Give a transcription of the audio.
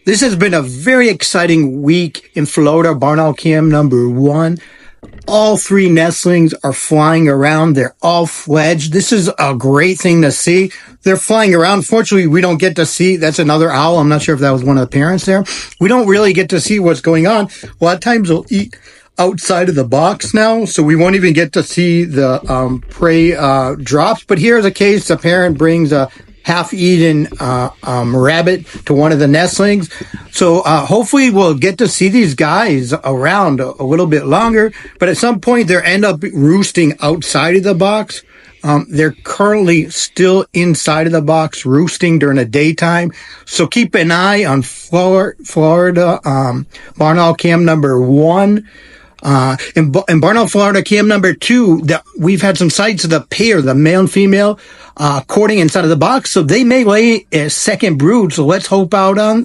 This has been a very exciting week in Florida, barn owl cam number 1. All 3 nestlings are flying around. They're all fledged. This is a great thing to see. They're flying around. Fortunately, we don't get to see. That's another owl. I'm not sure if that was one of the parents there. We don't really get to see what's going on. A lot of times they'll eat outside of the box now, so we won't even get to see the prey drops. But here's a case. The parent brings a half-eaten rabbit to one of the nestlings. So hopefully we'll get to see these guys around a little bit longer. But at some point, they end up roosting outside of the box. They're currently still inside of the box, roosting during the daytime. So keep an eye on Florida barn owl cam number 1. In barn owl Florida cam number 2, we've had some sights of the pair, the male and female, courting inside of the box. So they may lay a second brood. So let's hope out on